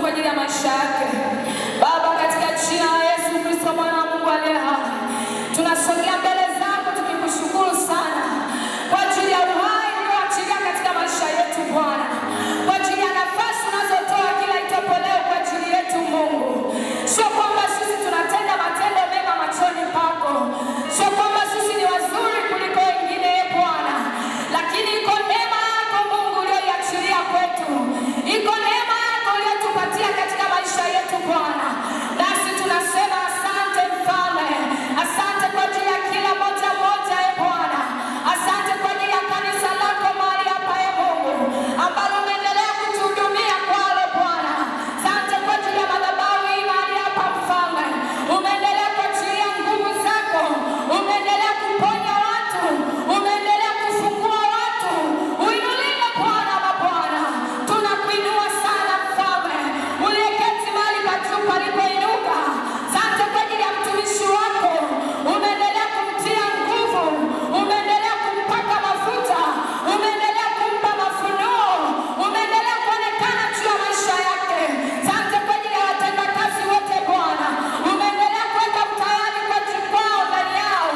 kwa ajili ya maisha yake. Baba, katika jina la Yesu Kristo Mwana wa Mungu aliye hai, tunasogea mbele zako tukikushukuru sana kwa ajili ya uhai ulioachilia katika maisha yetu Bwana, kwa ajili ya nafasi unazotoa kila itopo leo kwa ajili yetu Mungu. Sio kwamba sisi tunatenda matendo mema machoni pako, sio kwamba sisi ni wazuri kuliko wengine Bwana, lakini iko neema yako Mungu uliyoiachilia kwetu, iko neema yako uliyotupatia katika maisha yetu Bwana, nasi tunasema asante Mfalme, asante kwa ajili ya kila moja moja Bwana, asante kwa ajili ya kanisa lako mahali hapa Mungu ambalo umeendelea kutuhudumia kwalo Bwana, asante kwa ajili ya madhabahu hii mahali hapa Mfalme, umeendelea kuachilia nguvu zako, umeendelea kuponya watu, umeendelea kufungua watu. Uinuliwe Bwana wa Bwana, tunakuinua sana Mfalme uliyeketi mahali pa juu palipoinuka. Asante kwa ajili ya mtumishi wako, umeendelea kumtia nguvu, umeendelea kumpaka mafuta, umeendelea kumpa mafunuo, umeendelea kuonekana juu ya maisha yake. Asante kwa ajili ya watendakazi wote Bwana, umeendelea kuweka mtayari kwa jukwaa ndani yao.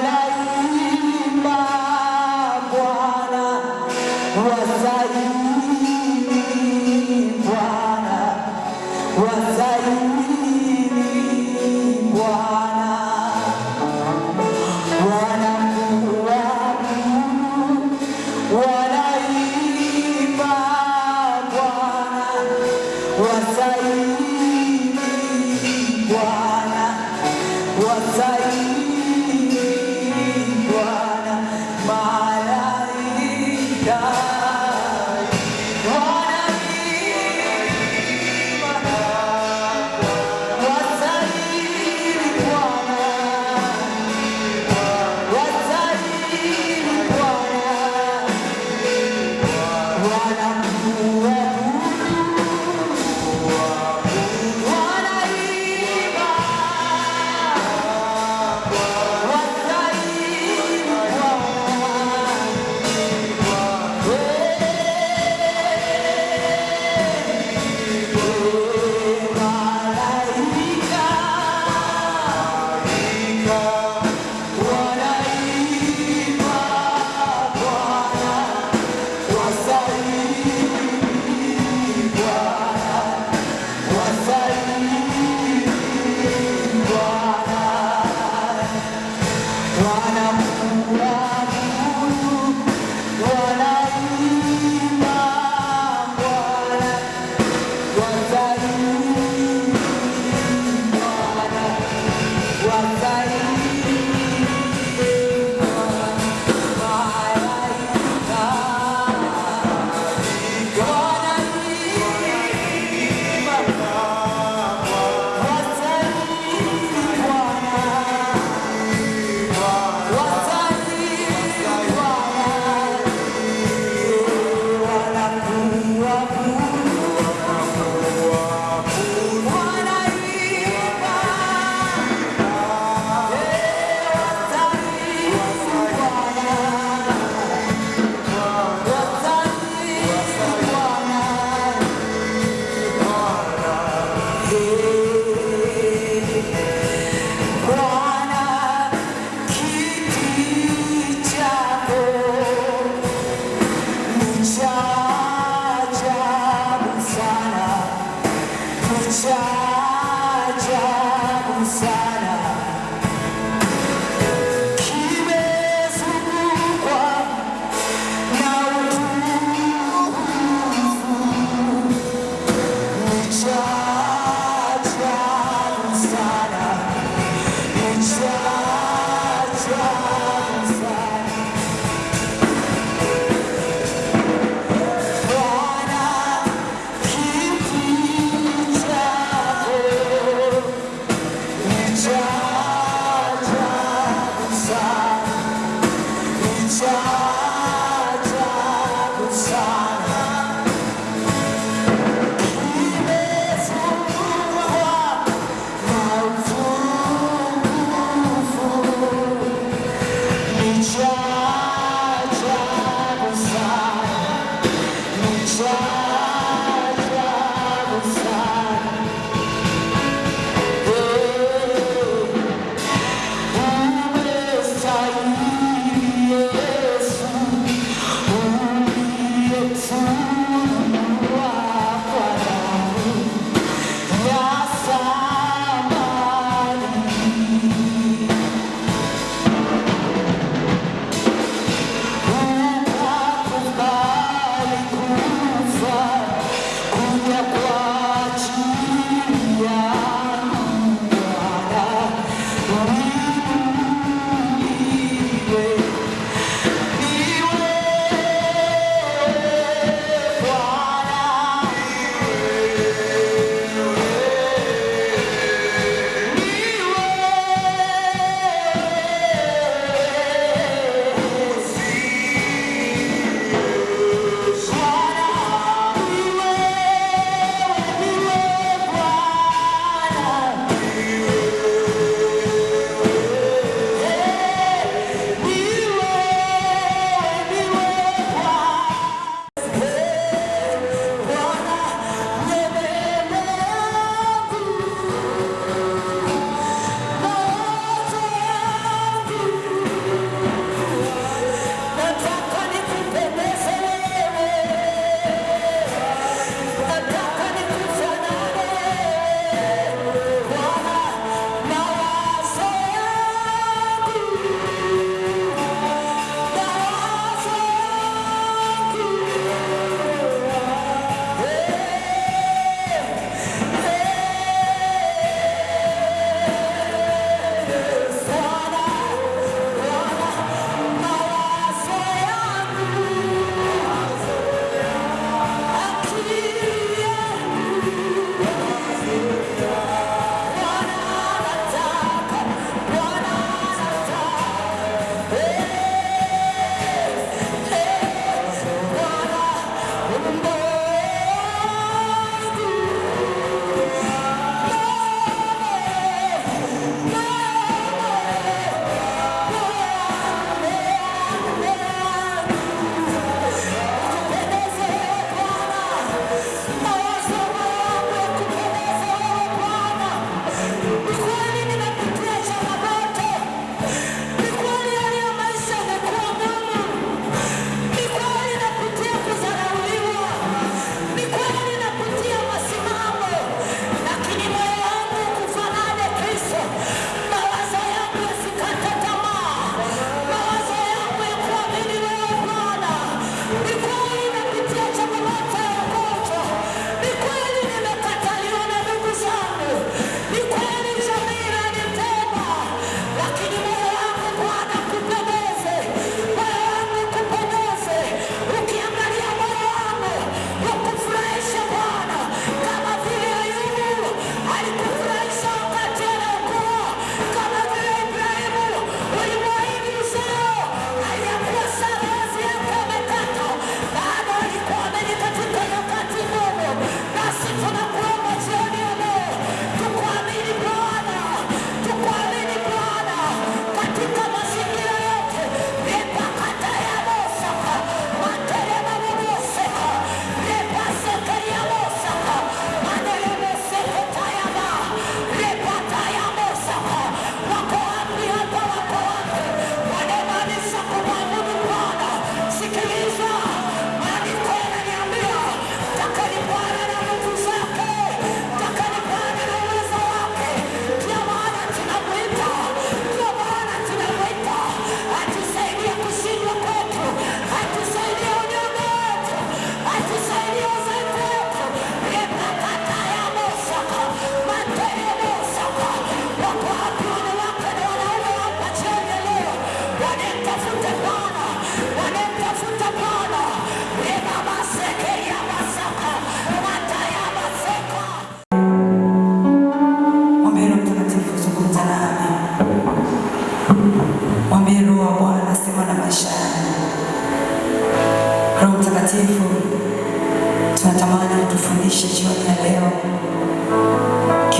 wanaimba Bwana, wastahili Bwana, wastahili Bwana, wanakuabudu, wanaimba Bwana, wastahili Bwana, wastahili Bwana, malaika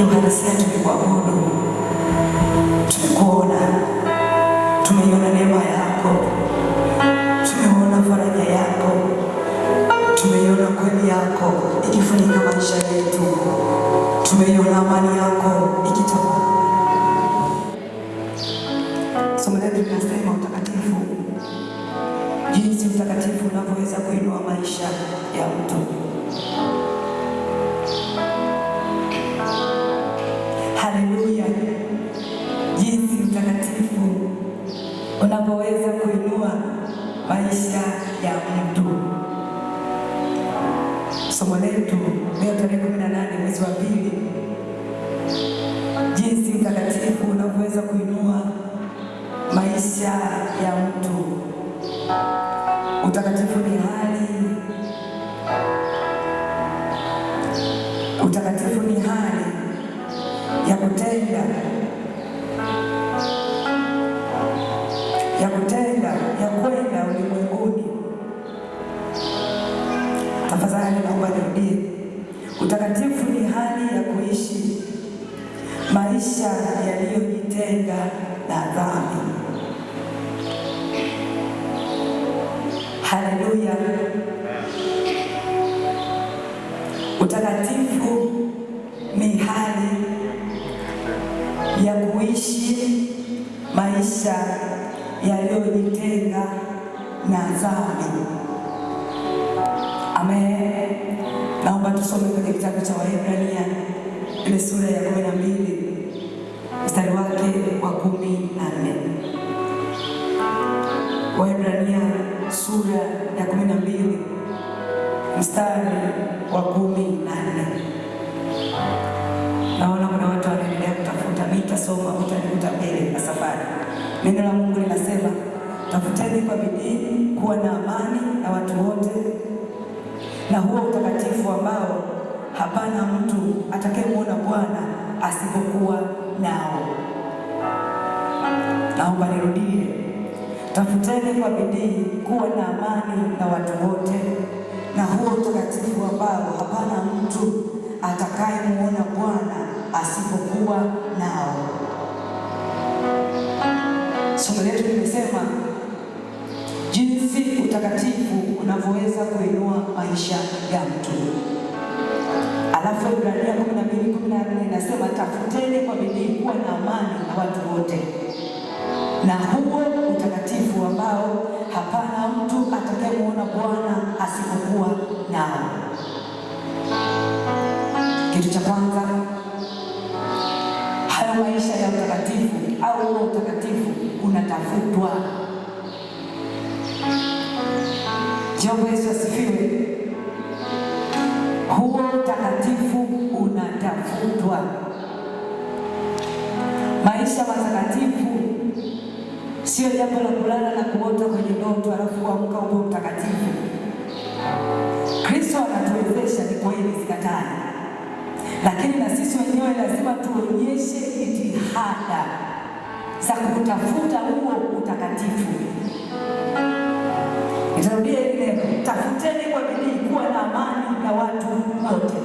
kiuhalisia tumekuabudu, tumekuona, tumeiona neema yako, tumeona faraja yako, tumeiona kweli yako ikifunika maisha yetu, tumeiona amani yako ikitoka. Somo letu linasema utakatifu, jinsi utakatifu unavyoweza kuinua maisha ya mtu. Haleluya! Jinsi utakatifu unavyoweza kuinua maisha ya mtu. Somo letu leo tarehe 18 mwezi wa 2, jinsi utakatifu unavyoweza kuinua maisha ya mtu. Utakatifu ni hali ya kutenda, ya kwenda ulimwenguni. Tafadhali naomba nirudie. Utakatifu ni hali ya kuishi maisha yaliyojitenga na dhambi. Haleluya! Utakatifu ni hali ya kuishi maisha yaliyojitenga na dhambi. Amen. Naomba tusome kwenye kitabu cha Waebrania ile sura ya 12 mstari wake wa 14. Waebrania sura ya 12 mstari wa 14. Naona kuna watu wanaendelea kutafuta, nitasoma utanikuta mbele ya safari. Neno la Mungu linasema, tafuteni kwa bidii kuwa na amani na watu wote, na huo utakatifu ambao hapana mtu atakayemwona Bwana asipokuwa nao. Naomba nirudie. Tafuteni kwa bidii kuwa na amani na watu wote, na huo utakatifu ambao hapana mtu atakayemwona Bwana asipokuwa nao. Somo letu limesema jinsi utakatifu unavyoweza kuinua maisha ya mtu. Alafu Ibrania 12:14 inasema, tafuteni kwa bidii kuwa na amani na watu wote, na huo utakatifu ambao hapana mtu atakayemwona Bwana asipokuwa nao. Kitu cha kwanza, hayo maisha ya utakatifu au huo utakatifu unatafutwa. Jehova Yesu asifiwe. Huo utakatifu unatafutwa. Maisha matakatifu sio jambo la kulala na kuota kwenye ndoto alafu kuamka upo mtakatifu. Kristo anatuwezesha, ni kweli, sikatai, lakini na sisi wenyewe lazima tuonyeshe jitihada za kutafuta huo utakatifu. Nitarudia hili neno, tafuteni kwa bidii kuwa na amani na watu wote.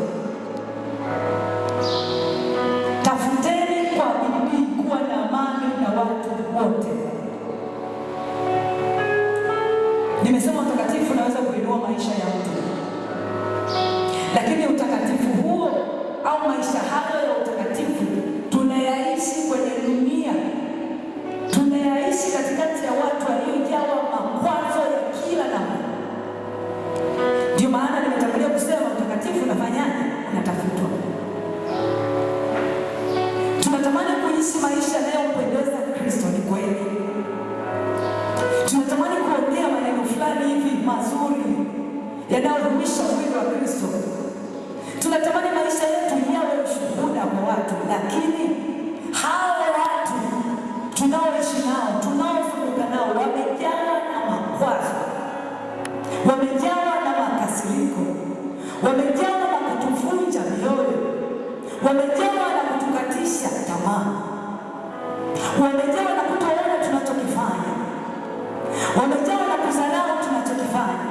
Tafuteni kwa bidii kuwa na amani na watu wote. Nimesema utakatifu unaweza kuinua maisha ya mtu, lakini utakatifu huo au maisha hayo ya utakatifu tunayaishi kwenye dunia, tunayaishi katikati ya watu waliojawa makwazo ya kila namna. Ndio maana nimetangulia kusema utakatifu unafanyaje? Unatafutwa. Tunatamani kuishi maisha yanayompendeza Kristo, ni kweli. Tunatamani kuongea maneno fulani hivi mazuri yanayodumisha mwili wa Kristo. Tunatamani maisha yetu yawe ushuhuda kwa watu, lakini hao watu tunaoishi nao, tunaozunguka nao, wamejawa na makwazo, wamejawa na makasiriko, wamejawa na kutuvunja mioyo, wamejawa na kutukatisha tamaa, wamejawa na kutoona tunachokifanya, wamejawa na kudharau tunachokifanya.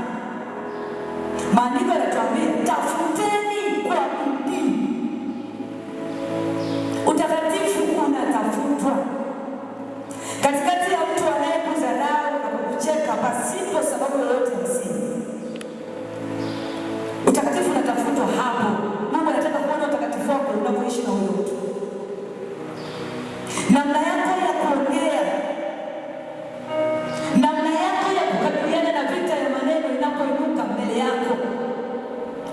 Maandiko namna yako ya kuongea, namna yako ya kukabiliana na vita ya maneno inapoinuka mbele yako,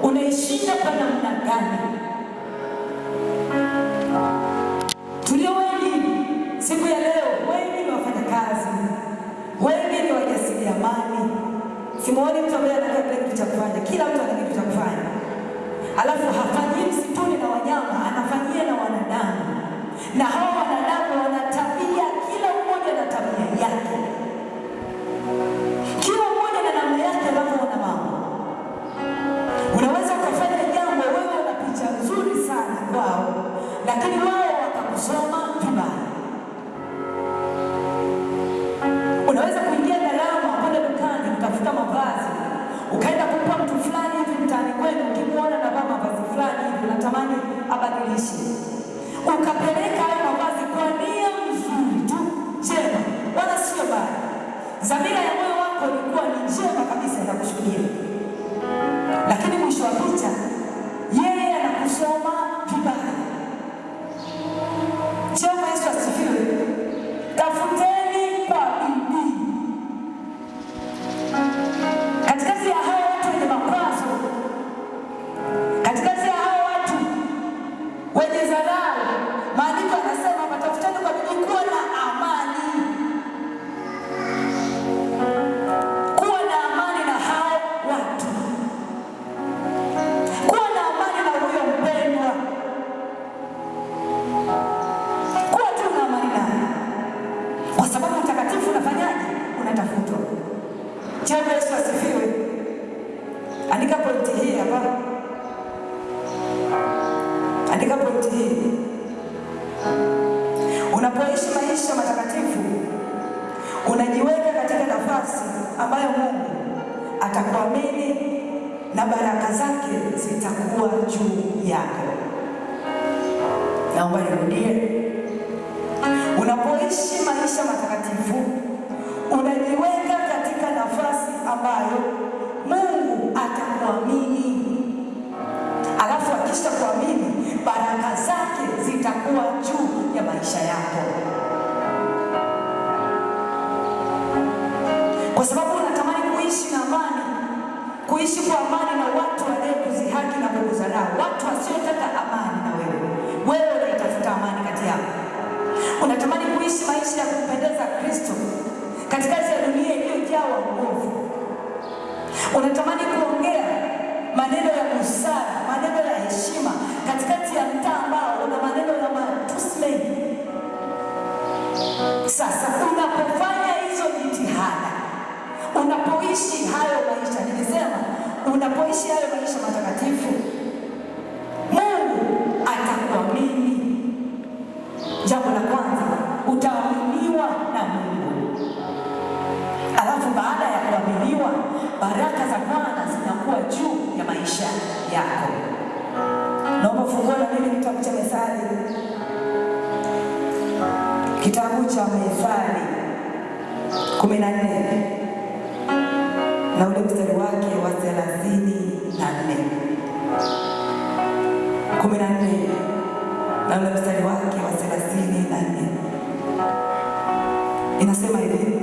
unaishinda kwa namna gani? Tulio wengi siku ya leo, wengi ni wafanyakazi, wengi ni wajasiriamali. Simuoni mtu ambaye anataka kile kitu cha kufanya. Kila mtu ana kitu cha kufanya, alafu hafanyii msituni na wanyama, anafanyia na wanadamu, na hao wanadamu wana tabia, kila mmoja na tabia yake, kila mmoja na namna yake anavyoona mambo. Unaweza ukafanya jambo, wewe una picha nzuri sana kwao, lakini wao wakakusoma vibaya. Unaweza kuingia gharama kwenda dukani kutafuta mavazi, ukaenda kumpa mtu fulani hivi mtaani kwenu, ukimwona na vaa mavazi fulani hivi unatamani abadilishe, ukapeleka hayo mavazi kwa nia nzuri tu, njema, wala sio baya. Dhamira ya moyo wako ilikuwa ni njema kabisa ya kushuhudia, lakini mwisho wa picha yeye anakusoma vibaya. Jehova Yesu asifiwe. Tafuteni kwa bidii katikati ya hao watu wenye makwazo, katikati ya hao watu wenye dharau. Maandiko yanasema patafuteni kwa bidii kuwa na amani, kuwa na amani na hao watu, kuwa na amani na huyo mpendwa, kuwa tu na amani naye, kwa sababu utakatifu unafanyaje? Unatafutwa. Jehova Yesu asifiwe. Andika pointi hii hapa, andika pointi hii. Unapoishi maisha matakatifu, unajiweka katika nafasi ambayo Mungu atakuamini na baraka zake zitakuwa juu yako. Naomba nirudie. Unapoishi maisha matakatifu, unajiweka katika nafasi ambayo Mungu atakuamini, alafu akisha kuamini, baraka zake zitakuwa juu ya maisha yako, kwa sababu unatamani kuishi na amani, kuishi kwa amani na watu wanaokudhihaki na kukudharau, watu wasiotaka amani na wewe. Wewe unaitafuta amani kati yako. Unatamani kuishi maisha ya kumpendeza Kristo katikati ya dunia iliyojaa uovu. Unatamani kuongea maneno ya busara, maneno ya heshima katikati ya mtaa ambao una maneno ya matusi mengi. Sasa unapofanya hizo jitihada, unapoishi hayo maisha, nilisema unapoishi hayo maisha matakatifu, Mungu atakuamini. Jambo la kwanza, utaaminiwa na Mungu. Alafu baada ya kuaminiwa, baraka za Bwana zinakuwa juu ya maisha yako. Naomba fungua na mimi kitabu cha Methali, kitabu cha Methali 14 na ule mstari wake wa 34. 14 na ule mstari wake wa 34 inasema hivi: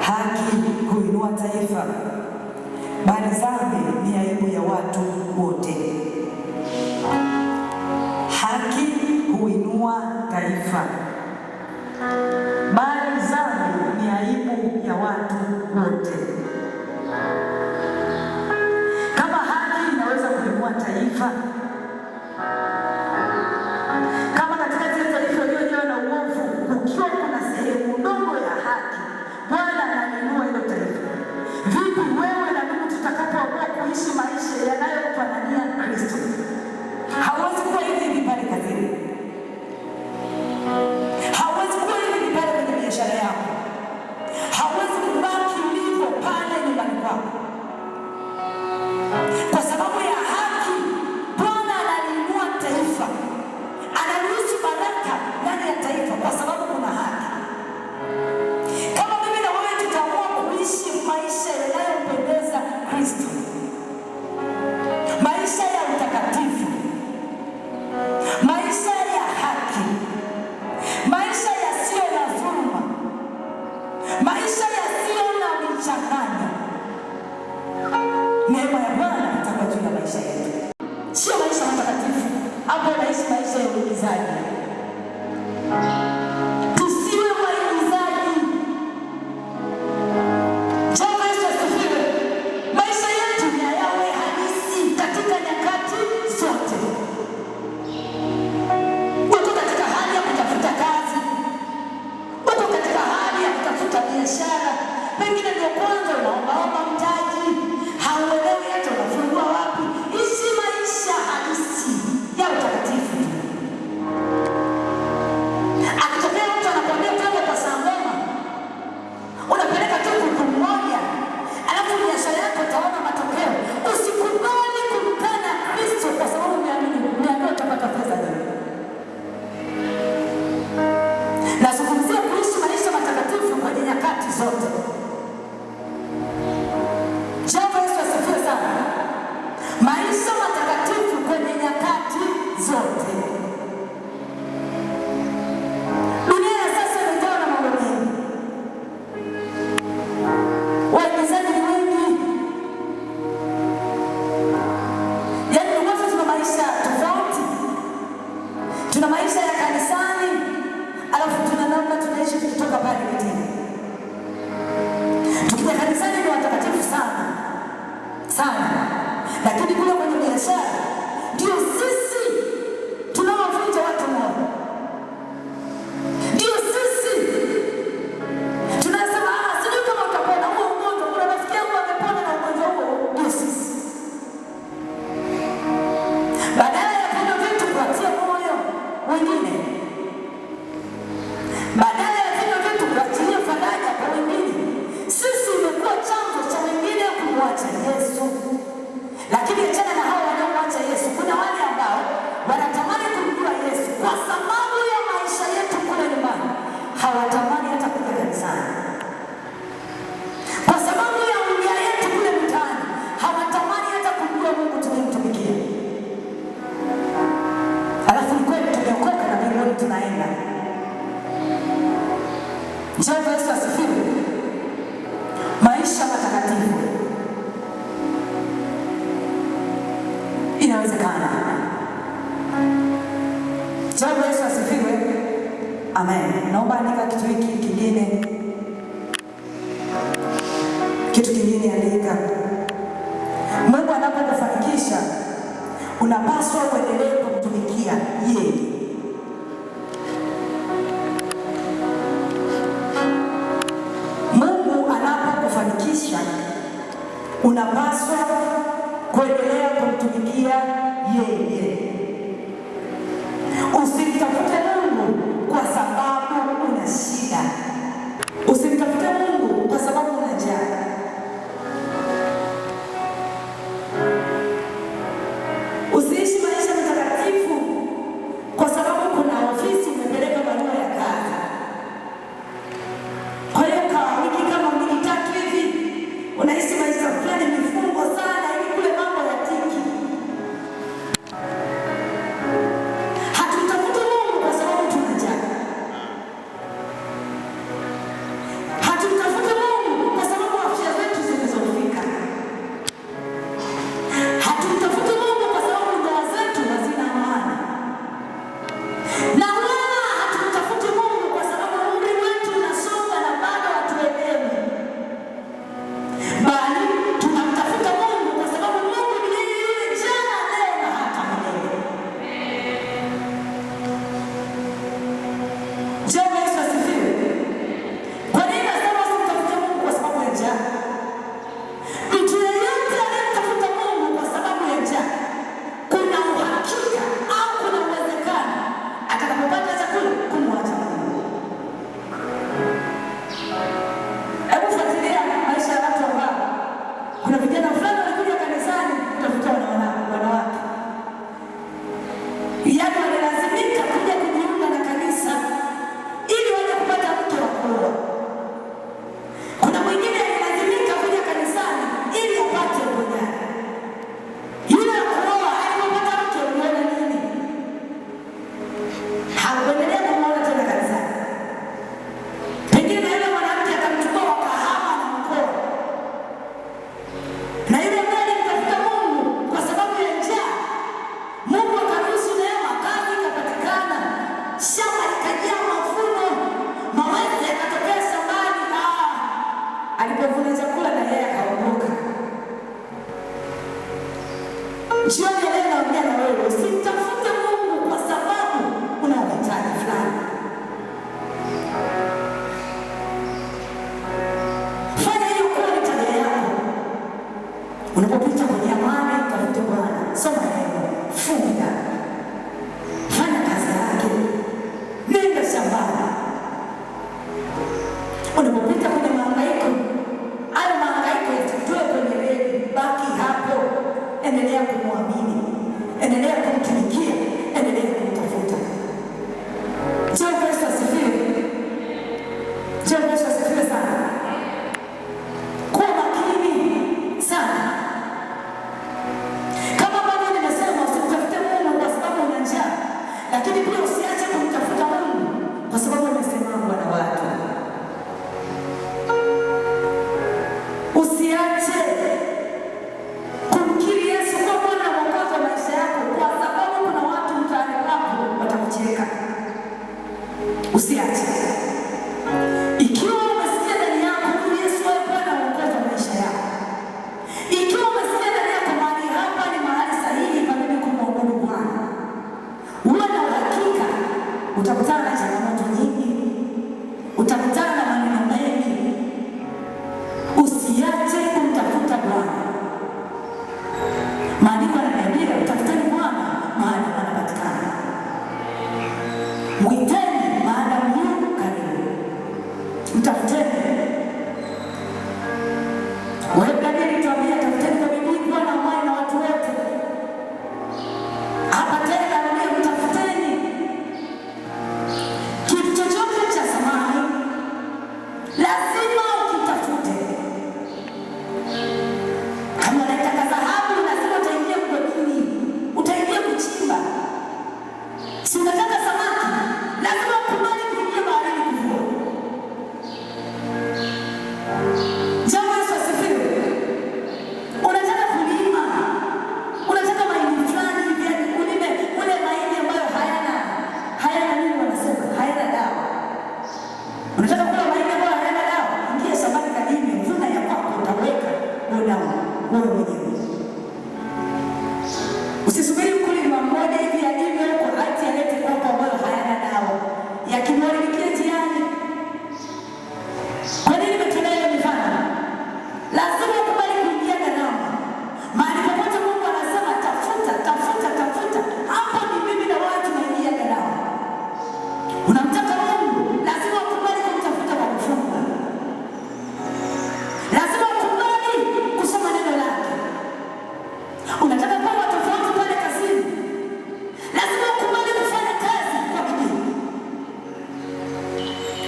haki huinua taifa, bali dhambi ni aibu ya watu wote. Haki huinua taifa, bali dhambi ni aibu ya watu wote. Kama haki inaweza kuinua taifa, kama katikati ya taifa iliyojaa na uovu ukiwa kuna sehemu ndogo ya haki, Bwana anainua hilo taifa. Vipi wewe na mimi tutakapoamua kuishi maisha yanayofanania Kristo? Hauwezi kuwa hivi pale kazini, hauwezi kuwa hivi pale kwenye biashara yako, hauwezi kubaki ulivyo pale nyumbani kwako, kwa sababu ya haki. sana sana, lakini kule kwenye biashara ndio sisi tunaovunja watu moyo, ndio sisi tunasema sijui kama utapona huo ugonjwa. Kuna rafiki yangu amepona na ugonjwa huo, ndio sisi. Badala ya vile vitu kuatia moyo wengine, badala ya vile vitu kuachilia faraja kwa wengine, sisi imekuwa chanzo cha wengine kumwacha Yesu. Lakini achana na hao wanaomwacha Yesu, kuna wale ambao wanatamani kumjua Yesu kwa sababu ya maisha yetu kule nyumbani, hawatamani hata kuja kanisani. Kwa sababu ya ujia yetu kule mtaani, hawatamani hata kumjua Mungu tunayemtumikia. Alafu ni kweli tumeokoka na mbinguni tunaenda. Jehova Yesu asifiwe. Maisha matakatifu inawezekana. Jehova Yesu asifiwe. Amen. Naomba andika kitu hiki kingine. Kitu kingine andika. Mungu anapokufanikisha, unapaswa kuendelea kumtumikia yeye. Mungu anapokufanikisha, unapaswa kuendelea kumtumikia yeye. Usimtafute Mungu kwa sababu una shida. Usimtafute Mungu kwa sababu una njaa. Usiishi maisha matakatifu kwa sababu kuna ofisi umepeleka barua ya kazi. Kwa hiyo kwa wiki kama 2-3 hivi unaishi maisha fulani mifungo sana ili kule mambo ya tiki. Hatumtafuti Mungu kwa sababu tuna njaa. Hatumtafuti Mungu kwa sababu afya zetu zimezofika. Hatumtafuti Mungu kwa sababu ndoa zetu hazina amani. Na wala hatumtafuti Mungu kwa sababu umri wetu unasonga na bado hatuelewi. Bali tunamtafuta Mungu kwa sababu Mungu ni yeye yule jana, leo na hata milele. Jehova Yesu asifiwe. Kwa nini nasema usimtafute Mungu kwa sababu ya njaa? Mtu yeyote anayemtafuta Mungu kwa sababu ya njaa, kuna uhakika au kuna uwezekano atakapopata chakula kumwacha Mungu. Hebu fuatilia maisha ya watu ambao kuna vijana fulani walikuja kanisani kutafuta wanawake. Yaani wanalazimika kuja kujiunga na kanisa ili waje kupata mke wa kuoa. Kuna mwingine alilazimika kuja kanisani ili apate uponyaji. Yule wa kuoa alipopata mke, uliona nini? Hakuendelea kumwona tena kanisani. Pengine yule mwanamke akamchukua wakahama na mkoa. Na yule ambaye alimtafuta Mungu kwa sababu ya njaa, Mungu akaruhusu neema, kazi ikapatikana, shamba likajaa mavuno, mawezi yakatokea shambani. Alipovuna chakula na yeye akaondoka. Jioni leo naongea na wewe, usimtafute Mungu kwa sababu una uhitaji fulani. Fanya hiyo kuwa ni tabia yako. Unapopita kwenye amani, tafute Bwana, soma neno, funga, fanya kazi yake, nenda shambani. Unapopita kwenye mahangaiko, hayo mahangaiko yasitoe kwenye reli, baki hapo, endelea kumwamini, endelea kumtumikia, endelea kumtafuta. Jehova Yesu asifiwe. Jehova Yesu asifiwe sana. Kuwa makini sana. Kama ambavyo nimesema, usimtafute Mungu kwa sababu una njaa, lakini pia usiache kumtafuta Mungu kwa sababu umesimama na watu. Usiache kumkiri Yesu kwa Bwana na Mwokozi wa maisha yako kwa sababu kuna watu mtaani kwako watakucheka. Usiache. Ikiwa umesikia ndani yako Yesu awe Bwana na Mwokozi wa maisha yako, utakutana na changamoto nyingi, utakutana na maneno mengi. Usiache kumtafuta Bwana. Maandiko yananiambia utafuteni Bwana mahali anapatikana, mwiteni maadamu yu karibu. Mtafuteni. Waebrania tuambia tafuteni kwa bidii Bwana amani na watu wote. Hapa tena anambia mtafuteni. Kitu chochote cha samani lazima ukitafute. Kama unataka dhahabu lazima utaingia mgodini, utaingia kuchimba. Si unataka samaki lazima ukubali kuingia baharini kuvua. Jambo Yesu asifiwe. Unataka kulima, unataka mahindi fulani hivi, ulime ule mahindi ambayo hayana nini wanasema, hayana dawa. Unataka kula mahindi ambayo hayana dawa, ingia shambani kalime, vuna ya kwako, utaweka dawa wewe mwenyewe. Usisubiri mkulima mmoja hivi alime huko hati alete kwako ambayo hayana dawa, yakimwaribikia njiani. Kwa nini nimetolea hiyo mifano? Lazima ukubali kuingia gharama. Mahali popote Mungu anasema tafuta, tafuta, tafuta, hapo ni mimi na watu naingia gharama. Unamtaka Mungu, lazima ukubali kumtafuta kwa kufunga. Lazima ukubali kusoma neno lake. Unataka kuwa tofauti pale kazini, lazima ukubali kufanya kazi kwa bidii.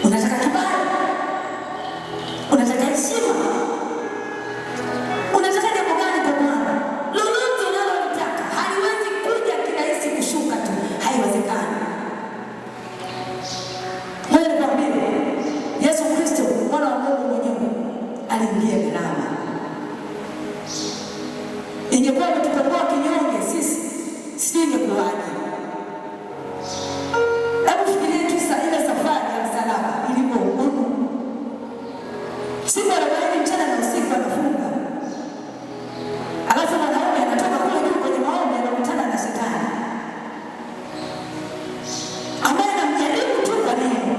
Unataka kibali, unataka heshima, unataka jambo gani kwa Bwana? Lolote unalolitaka haliwezi kuja kirahisi kushuka tu, haiwezekani. Wewe nikwambie, Yesu Kristo mwana wa Mungu mwenyewe aliingia gharama. Ingekuwa tukakuwa kinyonge sisi, singekuwaje? Hebu fikiria tu ile safari ya msalaba ilivyogumu. Siku 40 mchana na usiku anafunga. Alafu mwanaume anatoka kule juu kwenye maombi anakutana na Shetani, ambaye anamjaribu tu kwa neno.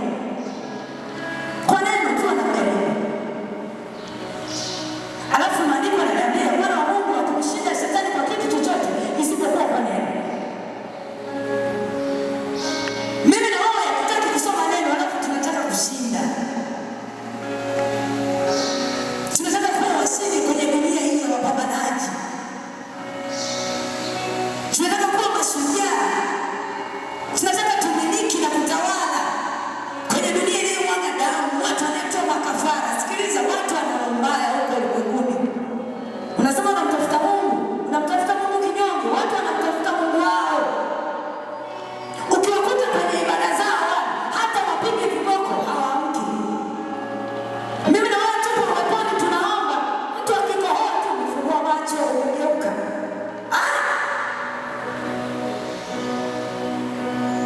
Kwa neno tu anamjaribu. Alafu maandiko yananiambia Bwana wa Mungu atamshinda Shetani kwa kitu chochote isipokuwa kwa neno. Mimi na wewe hatutaki kusoma neno alafu tunataka kushinda. Tunataka kuwa washindi kwenye dunia hii ya wapambanaji. Tunataka kuwa mashujaa. Tunataka tumiliki na kutawala kwenye dunia iliyomwaga damu, watu wanatoa makafara. Sikiliza, watu wana mbaya huko ulimwenguni. Unasema unamtafuta Mungu, unamtafuta Mungu kinyonge, watu wanamtafuta Mungu wao. Ukiwakuta kwenye ibada zao, hata wapige viboko hawaamki. Mimi na watu waponi tunaomba, mtu akikohoa tu umefungua macho, umegeuka.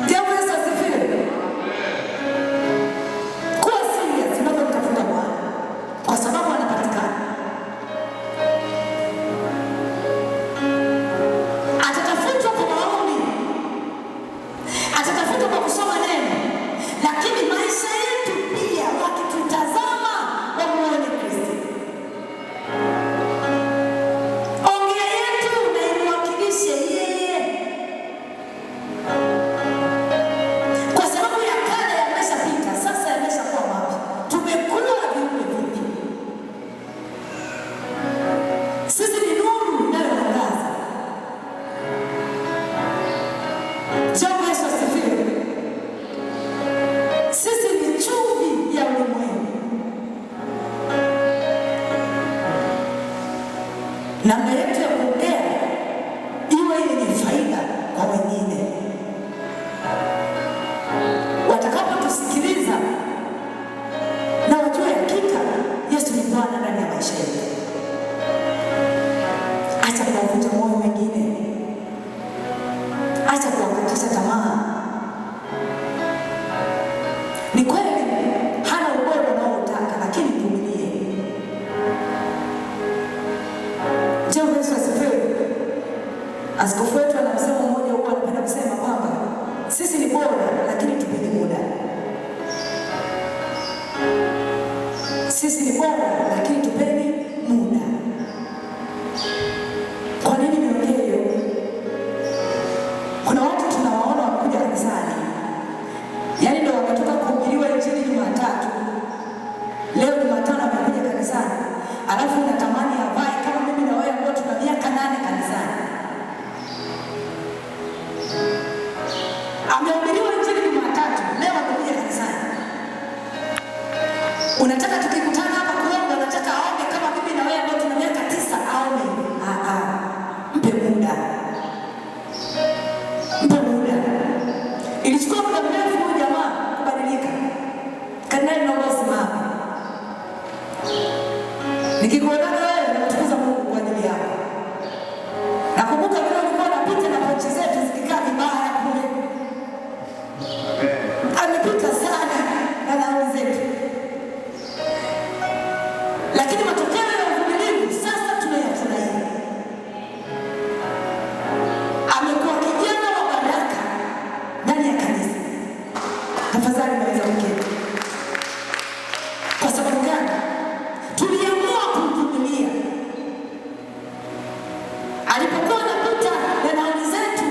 Jambo Yesu asifiwe. Kuwa serious unapomtafuta Bwana, kwa sababu anapatikana. Atatafutwa kwa maombi, atatafutwa kwa kusoma neno, lakini maisha yetu pia wakitutazama wamuone Kristo. Ongea yetu na imwakilishe yeye, kwa sababu ya kale yameshapita, sasa yameshakuwa mapya. Tumekuwa viumbe vipya. Sisi ni nuru inayoangaza. Jambo Yesu asifiwe. Sisi ni chumvi ya ulimwengu. Namna yetu ya kuongea iwe yenye faida kwa wengine. Watakapotusikiliza na wajue hakika Yesu ni Bwana ndani ya maisha yetu. Acha kuwavunja moyo wengine, acha kuwakatisha tamaa. Ni kweli hana ubora unaotaka, lakini vumilie. Jambo Yesu asifiwe. Askofu wetu anasema mmoja huwa anapenda kusema kwamba sisi ni bora lakini tupige kanisani, alafu unatamani avae kama mimi na wewe ambao tuna miaka 8 kanisani. Amehubiriwa injili Jumatatu, leo amekuja kanisani. Unataka tukikutana hapa kuomba, unataka aombe kama mimi na wewe ambao tuna miaka 9 aombe. Mpe muda. Mpe muda. Ilichukua muda mrefu huyu jamaa kubadilika. Kanani naomba usimame. Nikikuona wewe natukuza Mungu kwa ajili yako. Nakumbuka vile ulikuwa unapita na pochi zetu zikikaa vibaya kule. Amepita sana na nauli zetu. Lakini matokeo ya uvumilivu sasa tunayafurahia. Amekuwa kijana wa baraka ndani ya kanisa. Tafadhali naweza kuketi. Kwa sababu gani? Tuliamua kumvumilia. Alipokuwa anapita na nauli zetu,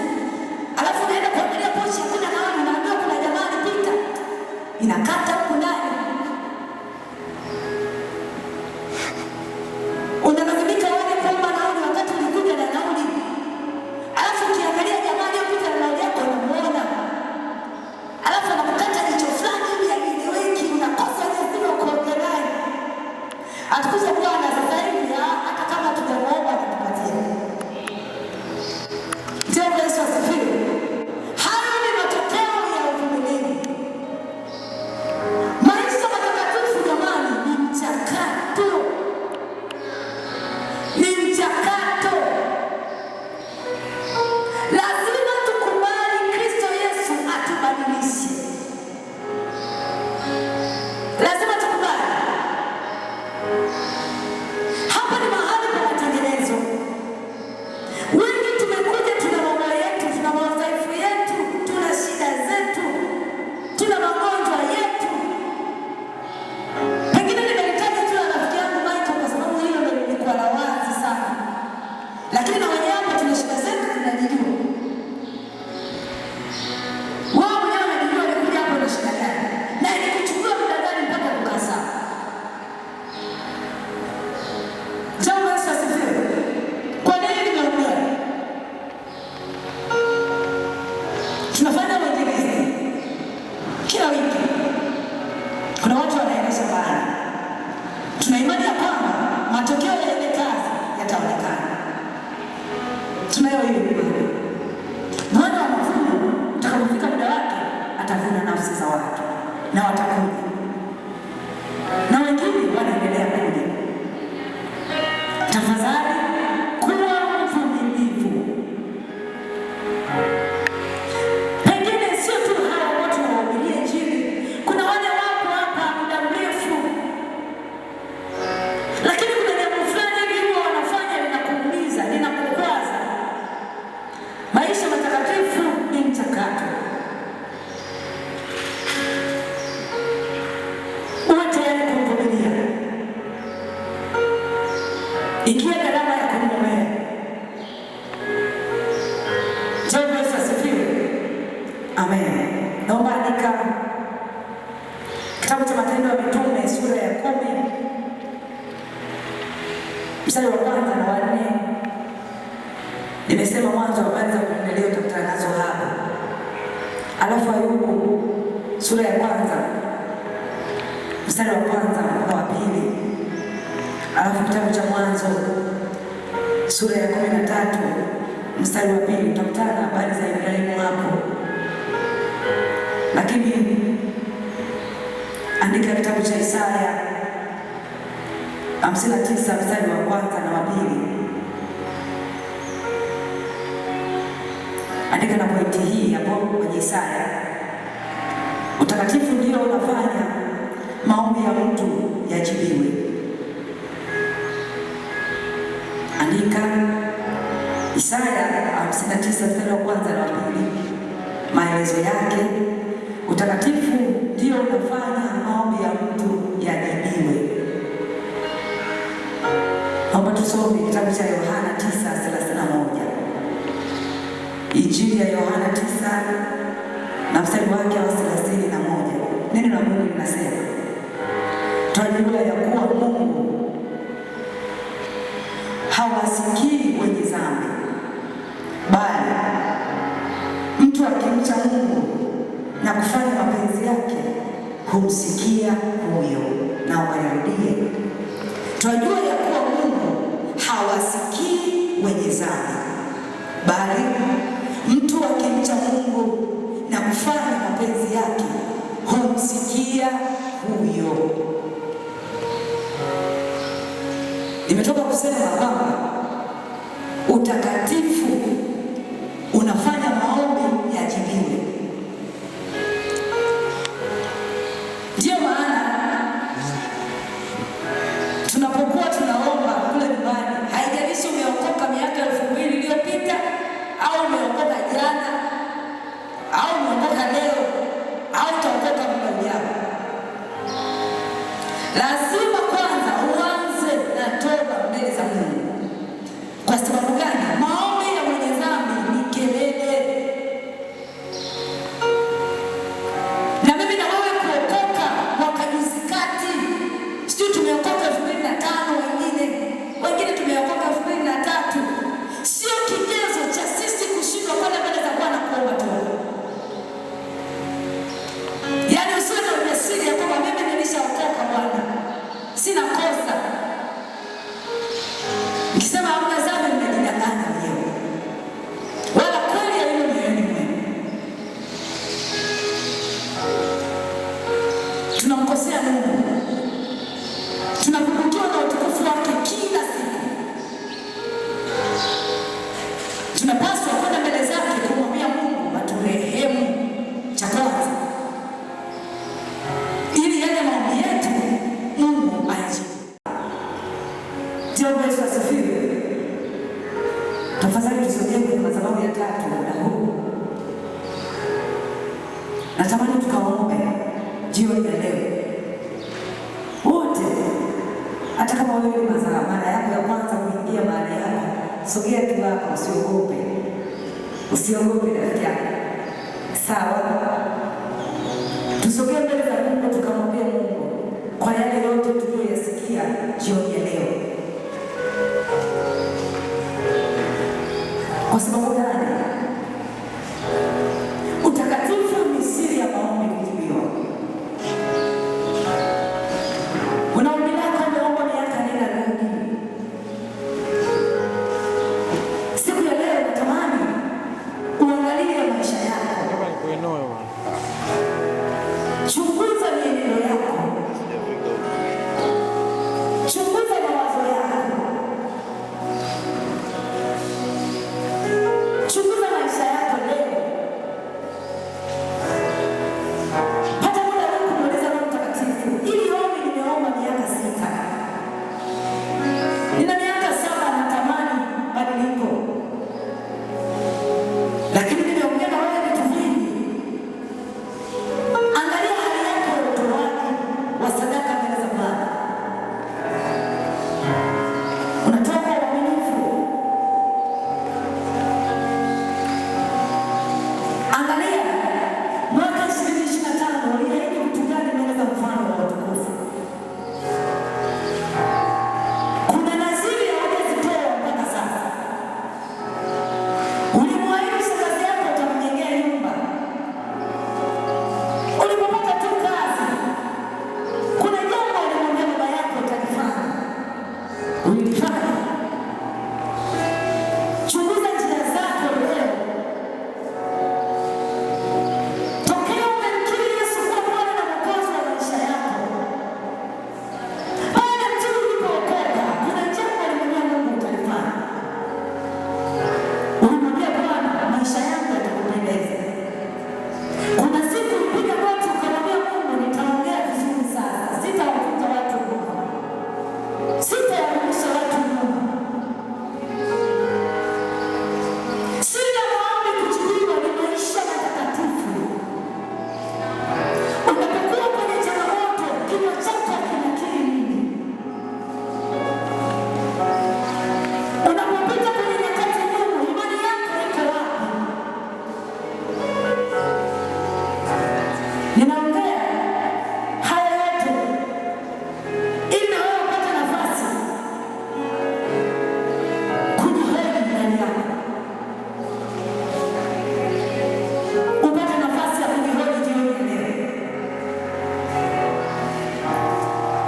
alafu naenda kuangalia pochi hakuna nauli, naambiwa kuna jamaa anapita. Inakata huko ndani. Unalazimika wewe kuomba nauli wakati ulikuja na nauli. Alafu ukiangalia jamaa anapita na nauli yako unamuona. Alafu anakukata jicho fulani hivi haeleweki, unakosa jinsi ya kuongelea. Atukuze Bwana sasa hivi hata kama tujamuomba atatupatia. Jina Yesu asifiwe. Hayo ni matokeo ya uvumilivu. Maisha matakatifu jamani ni mchakato. Ni mchakato. Lazima tukubali Kristo Yesu atubadilishe. Lazima tukubali. Hapa ni mahali pa matengenezo. Wengi tumekuja, tuna mambo yetu, tuna madhaifu yetu, tuna shida zetu, tuna magonjwa yetu. Pengine nimehitaji tu na rafiki yangu Michael kwa sababu hilo ndio lilikuwa la wazi sana. Lakini na wenyewe hapa tuna shida zetu tunajijua. Wao mwenyewe wanajijua walikuja hapo na shida gani. Na ilikuchukua muda gani mpaka kukaa sawa. Jambo Yesu asifiwe. Kwa nini nimeongea? Tunafanya uinjilisti kila wiki. Kuna watu wanaendesha bana. Tuna imani ya kwamba matokeo ya ile kazi yataonekana. Tunayo hiyo imani. Bwana wa mavuno utakapofika muda wake atavuna nafsi za watu na watakuja. Na wengine wanaendelea kuja. Tafadhali kuwa mvumilivu. Pengine sio tu hao watu wanaohubiria injili. Kuna wale wapo hapa muda mrefu. Lakini kuna jambo fulani hivyo wanafanya linakuumiza, linakukwaza. Maisha matakatifu ni mchakato. Uwe tayari kuvumilia. Ikiwa gharama ya kumwombea. Jina Yesu asifiwe. Amen. Naomba andika kitabu cha Matendo ya Mitume sura ya 10 mstari wa 1 na wa 4. Nimesema mwanzo habari za kuendelea tutakutana nazo hapa. Alafu Ayubu sura ya 1 mstari wa 1 mpaka wa 2. Alafu kitabu cha Mwanzo sura ya 13 mstari wa 2 tutakutana na habari za Ibrahimu hapo. Lakini andika kitabu cha Isaya 59 mstari wa 1 na wa 2. Andika na pointi hii hapo kwenye Isaya. Utakatifu ndio unafanya maombi ya mtu yajibiwe. Andika Isaya 59 mstari wa 1 na wa 2. Maelezo yake, utakatifu ndio unafanya maombi ya mtu yajibiwe. Naomba tusome kitabu cha Yohana 9:31. Injili ya Yohana 9 na mstari wake wa 31. Neno la Mungu linasema, twajua ya kuwa Mungu humsikia huyo. Na ukanirudie, tunajua ya kuwa Mungu hawasikii wenye dhambi, bali mtu akimcha Mungu na kufanya mapenzi yake humsikia huyo. Nimetoka kusema kwamba utakatifu unafanya maombi yajibiwe. Ndiyo maana tunapokuwa tunaomba kule nyumbani, haijalishi umeokoka miaka 2000 iliyopita au umeokoka jana au umeokoka leo au utaokoka muda ujao, lazima kwanza uanze na toba mbele za Mungu. Kwa sababu gani? Maombi ya mwenye dhambi ni kelele. Na mimi na wewe kuokoka mwaka juzi kati, sisi tumeokoka 2005, wengine tumeokoka 2003, sio kigezo cha sisi kushindwa kwenda mbele za Bwana kuomba toba. Yaani usiwe na ujasiri ya kwamba mimi nilishaokoka Bwana, sina kosa. Nikisema hamna dhambi nimejidanganya mwenyewe, wala kweli ya hilo moyoni mwenu. Tunamkosea Mungu, tunapungukiwa na utukufu wake kila siku. Tunapaswa kwenda mbele zake kumwambia Mungu aturehemu, cha kwanza, ili yale maombi yetu Mungu ayajibu. Jehova Yesu asifiwe. Tafadhali tusogee kwenye madhabahu ya tatu muda huu. Natamani tukaombe jioni ya leo wote. Hata kama wewe ni mara yako ya kwanza kuingia mahali hapa, sogea tu hapa, usiogope. Usiogope rafiki yangu. Sawa? Tusogee mbele za Mungu tukamwambia Mungu kwa yale yote tuliyoyasikia jioni ya leo. Kwa sababu gani? Utakatifu ni siri ya maombi kujibiwa. Unaomba lako umeomba miaka nenda rudi. Siku ya leo natamani uangalie maisha yako. Chunguza mienendo yako. Chunguza mawazo yako. Chunguza maisha yako leo. Pata muda wa kumuuliza Roho Mtakatifu, ili ombi nimeomba miaka 6. Nina miaka 7 natamani badiliko. Lakini nimeongea na wewe vitu vingi. Angalia hali yako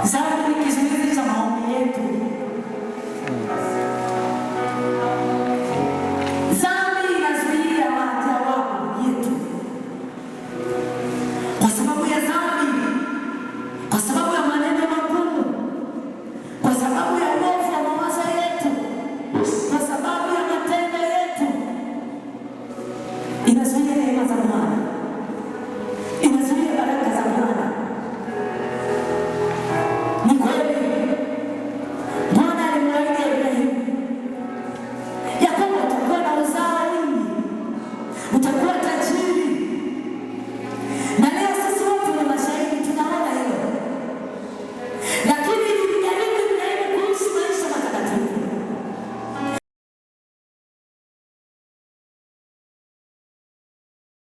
Dhambi ni kizuizi cha maombi yetu. Dhambi inazuia majawabu yetu. Kwa sababu ya dhambi, kwa sababu ya maneno magumu, kwa sababu ya uovu wa mawazo yetu, kwa sababu ya matendo yetu, inazuia